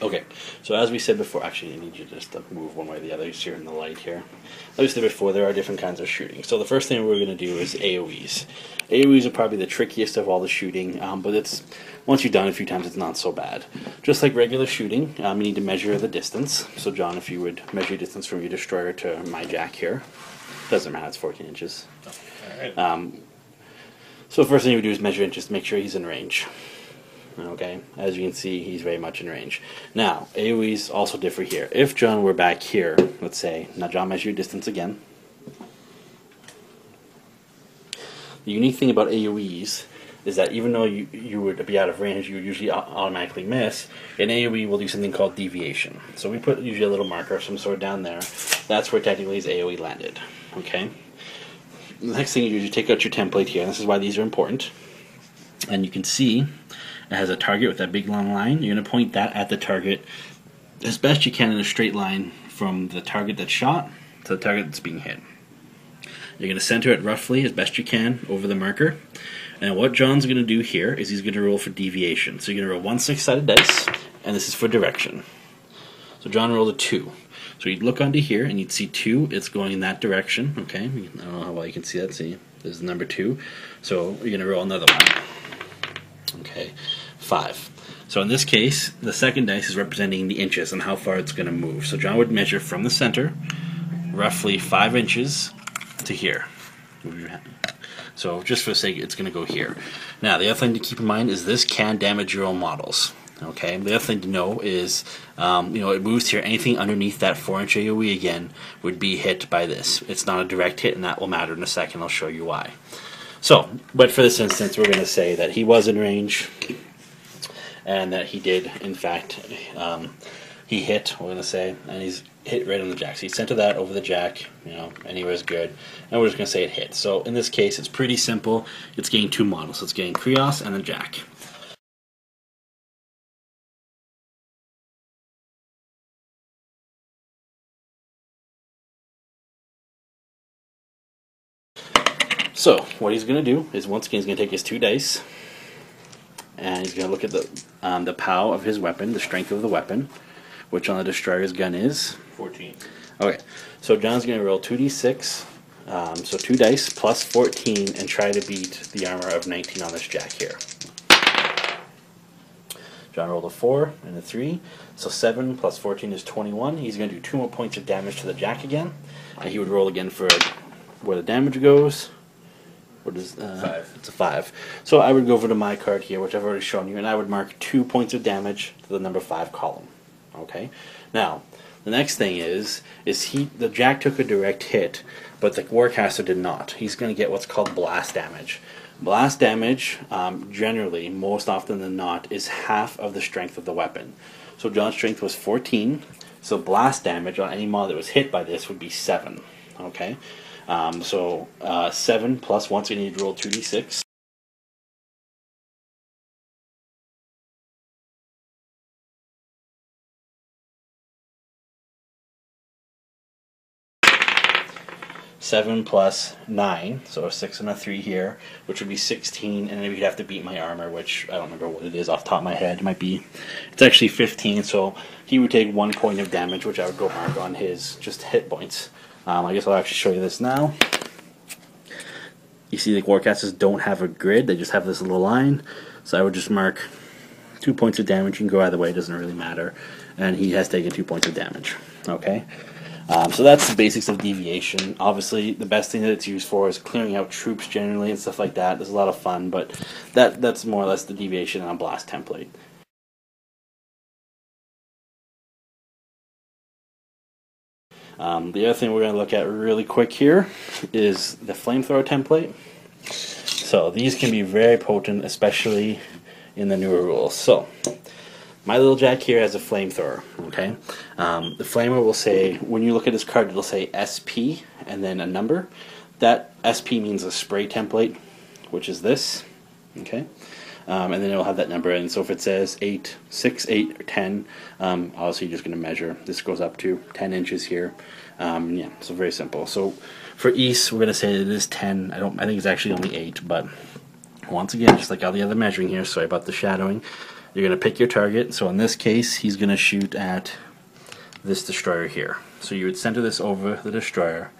Okay, so as we said before, actually I need you just to move one way or the other, just here in the light here. As we said before, there are different kinds of shooting. So the first thing we're going to do is AoEs. AoEs are probably the trickiest of all the shooting, but it's once you've done it a few times, it's not so bad. Just like regular shooting, you need to measure the distance. So John, if you would measure your distance from your destroyer to my jack here. Doesn't matter, it's 14 inches. Oh, all right. So the first thing you would do is measure inches to make sure he's in range. Okay, as you can see, he's very much in range. Now, AoEs also differ here. If John were back here, let's say, now John, measure your distance again. The unique thing about AoEs is that even though you would be out of range, you would usually automatically miss, an AoE will do something called deviation. So we put usually a little marker of some sort down there. That's where technically his AoE landed. Okay. The next thing you do is you take out your template here. This is why these are important. And you can see it has a target with that big long line. You're going to point that at the target as best you can in a straight line from the target that's shot to the target that's being hit. You're going to center it roughly as best you can over the marker. And what John's going to do here is he's going to roll for deviation. So you're going to roll 1 6-sided dice, and this is for direction. So John rolled a 2. So you'd look onto here and you'd see 2. It's going in that direction. Okay, I don't know how well you can see that. See, this is number 2. So you're going to roll another one. Okay, 5. So in this case, the second dice is representing the inches and how far it's going to move. So John would measure from the center, roughly 5 inches to here. So just for the sake, it's going to go here. Now, the other thing to keep in mind is this can damage your own models. Okay. The other thing to know is, it moves here. Anything underneath that 4-inch AoE again would be hit by this. It's not a direct hit, and that will matter in a second. I'll show you why. So, but for this instance, we're going to say that he was in range, and that he did, in fact, he hit, we're going to say, and he's hit right on the jack. So he center that over the jack, anywhere's good, and we're just going to say it hit. So in this case, it's pretty simple. It's getting 2 models. So it's getting Krios and a jack. So what he's going to do is, once again, he's going to take his 2 dice, and he's going to look at the POW of his weapon, the strength of the weapon, which on the destroyer's gun is 14. Okay, so John's going to roll 2d6, so 2 dice plus 14, and try to beat the armor of 19 on this jack here. John rolled a 4 and a 3, so 7 plus 14 is 21. He's going to do 2 more points of damage to the jack again, and he would roll again for where the damage goes. What is 5? It's a 5. So I would go over to my card here, which I've already shown you, and I would mark 2 points of damage to the number 5 column. Okay. Now, the next thing is the jack took a direct hit, but the Warcaster did not. He's going to get what's called blast damage. Blast damage, generally, most often than not, is half of the strength of the weapon. So John's strength was 14. So blast damage on any model that was hit by this would be 7. Okay. 7 plus, once you need to roll 2d6. Seven plus 9, so a 6 and a 3 here, which would be 16, and then we'd have to beat my armor, which I don't remember what it is off the top of my head. It's actually 15, so he would take 1 point of damage, which I would go mark on his just hit points. I guess I'll actually show you this now. You see the Warcasters don't have a grid, they just have this little line, so I would just mark 2 points of damage. You can go either way, it doesn't really matter, and he has taken 2 points of damage. Okay. So that's the basics of deviation. Obviously, the best thing that it's used for is clearing out troops generally and stuff like that. There's a lot of fun, but that's more or less the deviation on a blast template. The other thing we're going to look at really quick here is the flamethrower template. So these can be very potent, especially in the newer rules. So my little jack here has a flamethrower, okay? The flamer will say, when you look at this card, it'll say SP and then a number. That SP means a spray template, which is this, okay? And then it'll have that number, and so if it says 8, 6, 8, or 10, obviously you're just going to measure. This goes up to 10 inches here. Yeah, so very simple. So for East, we're going to say that it is 10. I think it's actually only 8, but once again, just like all the other measuring here, sorry about the shadowing, You're going to pick your target. So in this case, he's going to shoot at this destroyer here. So you would center this over the destroyer,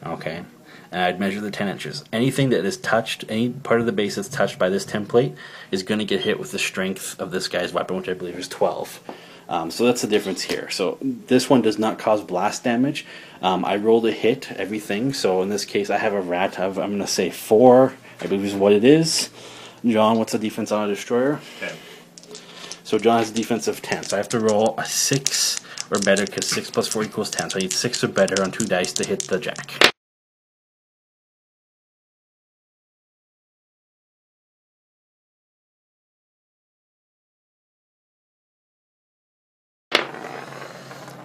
okay, and I'd measure the 10 inches. Anything that is touched, any part of the base that's touched by this template is going to get hit with the strength of this guy's weapon, which I believe is 12. So that's the difference here. So this one does not cause blast damage. I rolled a hit, everything. So in this case, I have a rat of, I'm going to say 4, I believe is what it is. John, what's the defense on a destroyer? 10. So John has a defense of 10. So I have to roll a 6 or better, because 6 plus 4 equals 10. So I need 6 or better on 2 dice to hit the jack.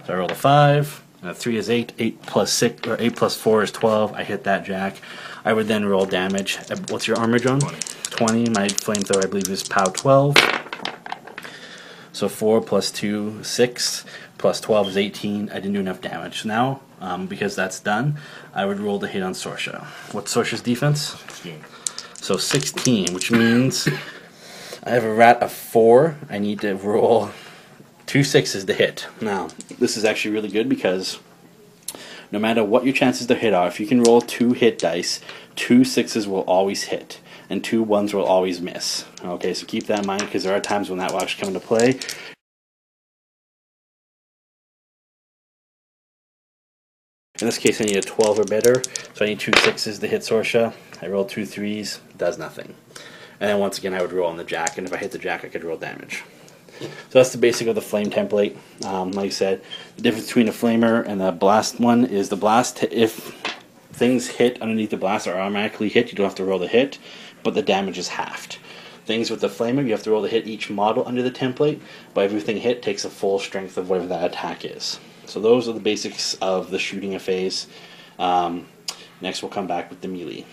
So I rolled a 5, and a 3 is 8, 8 plus 6, or 8 plus 4 is 12, I hit that jack. I would then roll damage. What's your armor, John? 20. 20, my flamethrower I believe is POW 12. So 4 plus 2, 6, plus 12 is 18, I didn't do enough damage. Now, because that's done, I would roll the hit on Sorsha. What's Sorsha's defense? 16. So 16, which means I have a rat of 4, I need to roll 2 6s to hit. Now, this is actually really good because no matter what your chances to hit are, if you can roll 2 hit dice, 2 6s will always hit, and 2 1s will always miss. Okay, so keep that in mind because there are times when that will actually come into play. In this case, I need a 12 or better, so I need 2 6s to hit Sorsha. I rolled 2 3s, does nothing. And then once again, I would roll on the jack, and if I hit the jack, I could roll damage. So that's the basic of the flame template. Like I said, the difference between the flamer and the blast one is the blast, if things hit underneath the blast are automatically hit, you don't have to roll the hit, but the damage is halved. Things with the flamer, you have to roll the hit each model under the template, but everything hit takes the full strength of whatever that attack is. So those are the basics of the shooting a phase. Next we'll come back with the melee.